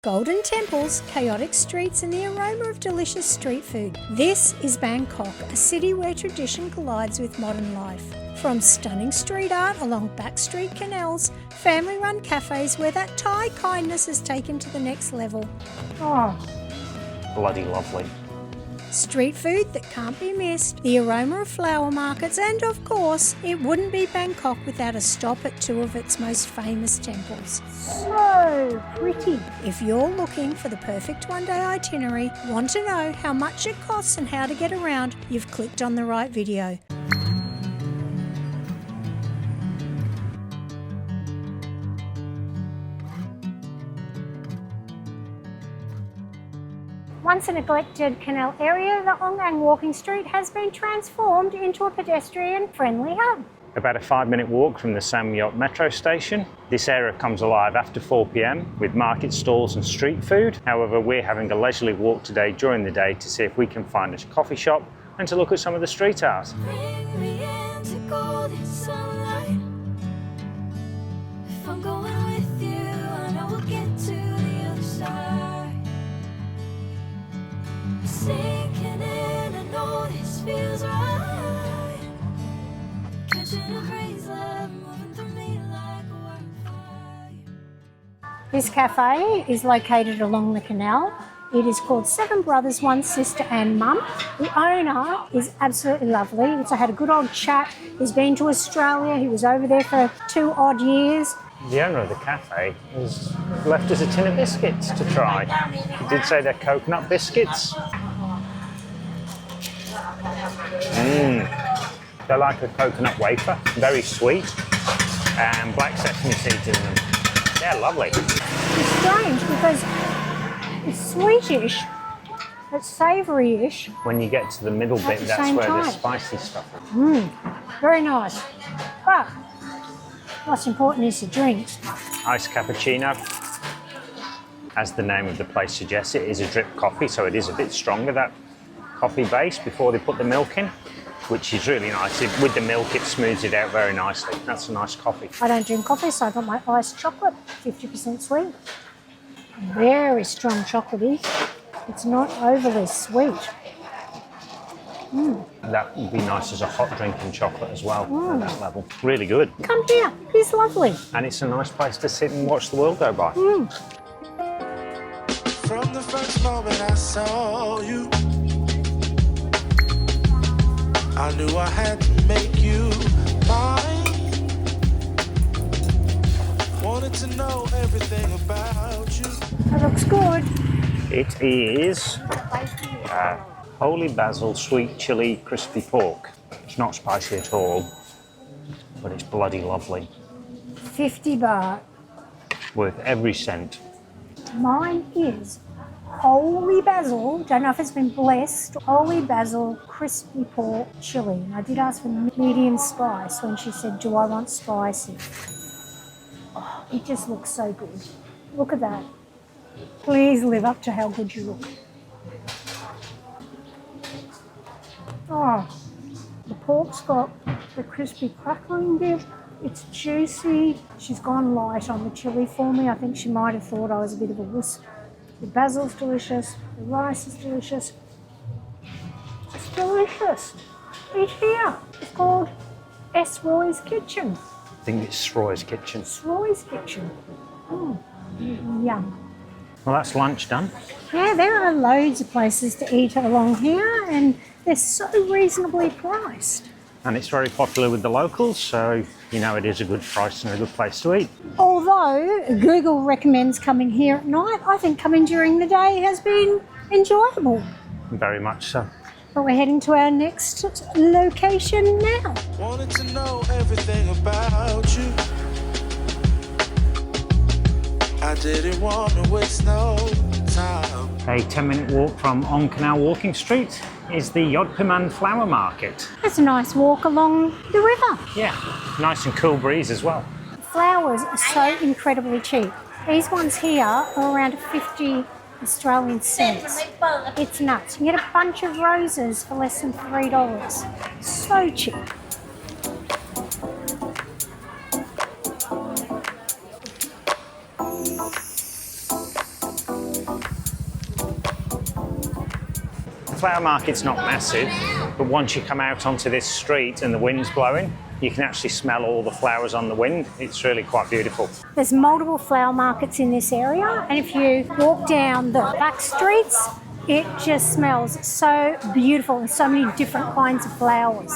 Golden temples, chaotic streets and the aroma of delicious street food. This is Bangkok, a city where tradition collides with modern life. From stunning street art along backstreet canals, family-run cafes where that Thai kindness is taken to the next level. Oh, bloody lovely. Street food that can't be missed, the aroma of flower markets, and of course, it wouldn't be Bangkok without a stop at two of its most famous temples. So pretty. If you're looking for the perfect one-day itinerary, want to know how much it costs and how to get around, you've clicked on the right video. Once a neglected canal area, the Ong Ang walking street has been transformed into a pedestrian-friendly hub. About a 5-minute walk from the Samyot metro station. This area comes alive after 4 p.m. with market stalls and street food. However, we're having a leisurely walk today during the day to see if we can find a coffee shop and to look at some of the street art. Bring me into golden sunlight. If I'm going with you, I know we'll get to the other side. Sinking in, I know this feels right. Catching a breeze, love moving through me like a wildfire. This cafe is located along the canal. It is called Seven Brothers, One Sister and Mum. The owner is absolutely lovely. So I had a good old chat. He's been to Australia. He was over there for 2 odd years. The owner of the cafe has left us a tin of biscuits to try. He did say they're coconut biscuits. They're like a coconut wafer, very sweet, and black sesame seeds in them. They're lovely. It's strange because it's sweetish, it's savoury-ish. When you get to the middle bit, the that's same where the time. spicy stuff is. Very nice. But what's important is the drinks. Iced cappuccino. As the name of the place suggests, it is a drip coffee, so it is a bit stronger, that coffee base, before they put the milk in, which is really nice. With the milk, it smooths it out very nicely. That's a nice coffee. I don't drink coffee, so I got my iced chocolate, 50% sweet. Very strong chocolatey. It's not overly sweet. That would be nice as a hot drinking chocolate as well, at that level. Really good. Come here, it's lovely. And it's a nice place to sit and watch the world go by. From the first moment I saw you, I knew I had to make you mine. Wanted to know everything about you. That looks good. It is holy basil, sweet chili, crispy pork. It's not spicy at all, but it's bloody lovely. 50 baht. Worth every cent. Mine is holy basil, don't know if it's been blessed, holy basil, crispy pork, chili. And I did ask for medium spice when she said, do I want spicy? Oh, it just looks so good. Look at that. Please live up to how good you look. Oh, the pork's got the crispy crackling bit. It's juicy. She's gone light on the chili for me. I think she might have thought I was a bit of a wuss. The basil's delicious. The rice is delicious. It's delicious. Eat here. It's called S. Roy's Kitchen. I think it's Roy's Kitchen. S. Roy's Kitchen. Yum. Well, that's lunch done. Yeah, there are loads of places to eat along here and they're so reasonably priced. And it's very popular with the locals, so you know it is a good price and a good place to eat. Although Google recommends coming here at night, I think coming during the day has been enjoyable. Very much so. But we're heading to our next location now. Wanted to know everything about you. I didn't want to waste no time. A 10-minute walk from Ong Canal walking street is the Yodpiman Flower Market. That's a nice walk along the river. Yeah, nice and cool breeze as well. Flowers are so incredibly cheap. These ones here are around 50 Australian cents. It's nuts. You get a bunch of roses for less than $3. So cheap. flower market's not massive, but once you come out onto this street and the wind's blowing, you can actually smell all the flowers on the wind. It's really quite beautiful. There's multiple flower markets in this area, and if you walk down the back streets, it just smells so beautiful and so many different kinds of flowers.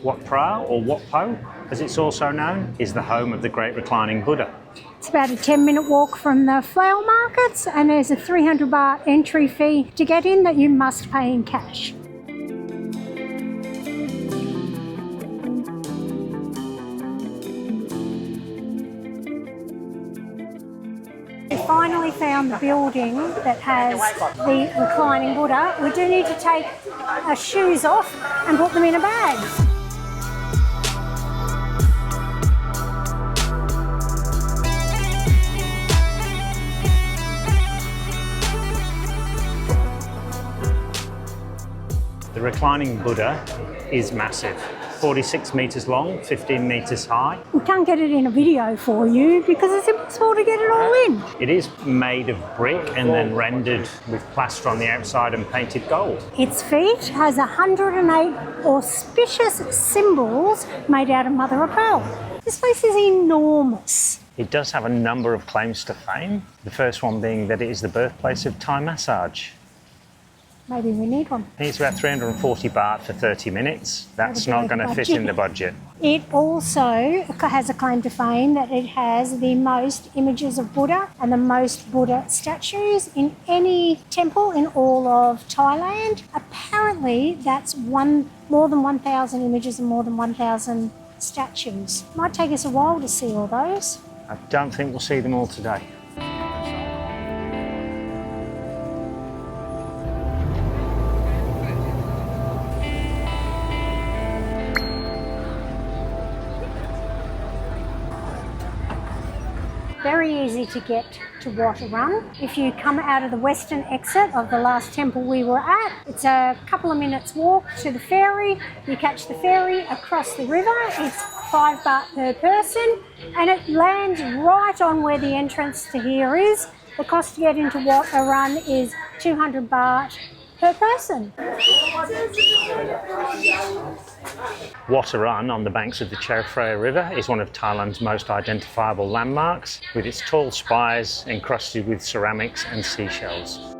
Wat Phra, or Wat Pho, as it's also known, is the home of the great Reclining Buddha. It's about a 10-minute walk from the flower markets, and there's a 300 baht entry fee to get in that you must pay in cash. We finally found the building that has the Reclining Buddha. We do need to take our shoes off and put them in a bag. The Reclining Buddha is massive, 46 metres long, 15 metres high. We can't get it in a video for you because it's impossible to get it all in. It is made of brick and then rendered with plaster on the outside and painted gold. Its feet has 108 auspicious symbols made out of mother of pearl. This place is enormous. It does have a number of claims to fame, the first one being that it is the birthplace of Thai massage. Maybe we need one. I think it's about 340 baht for 30 minutes. That's not going to fit in the budget. It also has a claim to fame that it has the most images of Buddha and the most Buddha statues in any temple in all of Thailand. Apparently, that's more than 1,000 images and more than 1,000 statues. Might take us a while to see all those. I don't think we'll see them all today. Very easy to get to Wat Arun. If you come out of the western exit of the last temple we were at, it's a couple of minutes walk to the ferry. You catch the ferry across the river. It's 5 baht per person, and it lands right on where the entrance to here is. The cost to get into Wat Arun is 200 baht per person. Wat Arun on the banks of the Chao Phraya River is one of Thailand's most identifiable landmarks, with its tall spires encrusted with ceramics and seashells.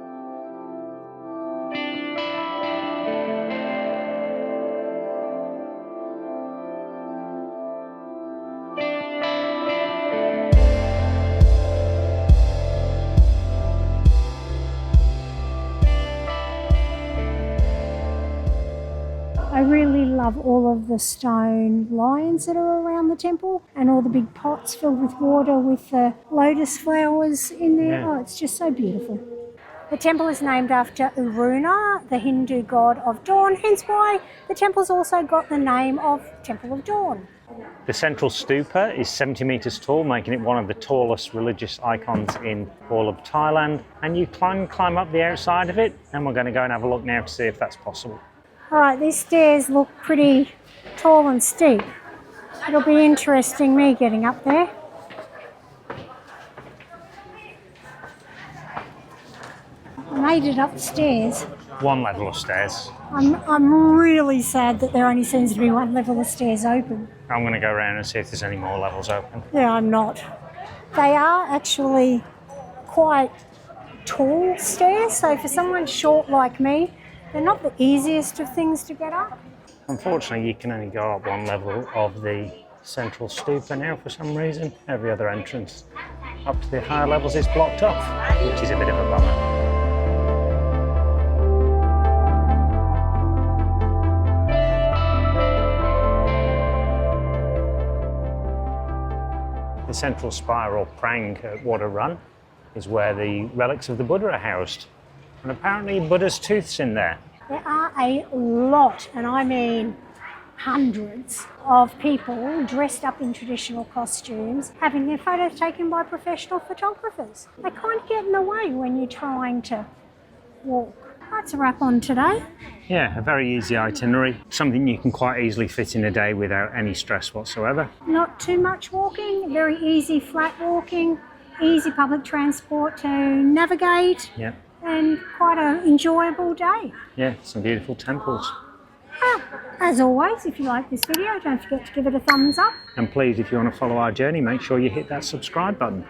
I really love all of the stone lions that are around the temple and all the big pots filled with water with the lotus flowers in there. Yeah. Oh, it's just so beautiful. The temple is named after Aruna, the Hindu god of dawn, hence why the temple's also got the name of Temple of Dawn. The central stupa is 70 metres tall, making it one of the tallest religious icons in all of Thailand. And you climb up the outside of it, and we're going to go and have a look now to see if that's possible. All right, these stairs look pretty tall and steep. It'll be interesting me getting up there. I made it up the stairs. One level of stairs. I'm really sad that there only seems to be one level of stairs open. I'm going to go around and see if there's any more levels open. Yeah, I'm not. They are actually quite tall stairs, so for someone short like me, they're not the easiest of things to get up. Unfortunately, you can only go up one level of the central stupa now for some reason. Every other entrance up to the higher levels is blocked off, which is a bit of a bummer. The central spire or prang at Wat Arun is where the relics of the Buddha are housed. And apparently Buddha's tooth's in there. There are a lot, and I mean hundreds, of people dressed up in traditional costumes having their photos taken by professional photographers. They kind of get in the way when you're trying to walk. That's a wrap on today. Yeah, a very easy itinerary, something you can quite easily fit in a day without any stress whatsoever. Not too much walking, very easy flat walking, easy public transport to navigate, Yeah, and quite an enjoyable day. yeah, some beautiful temples. As always, if you like this video, don't forget to give it a thumbs up. And please, if you want to follow our journey, make sure you hit that subscribe button.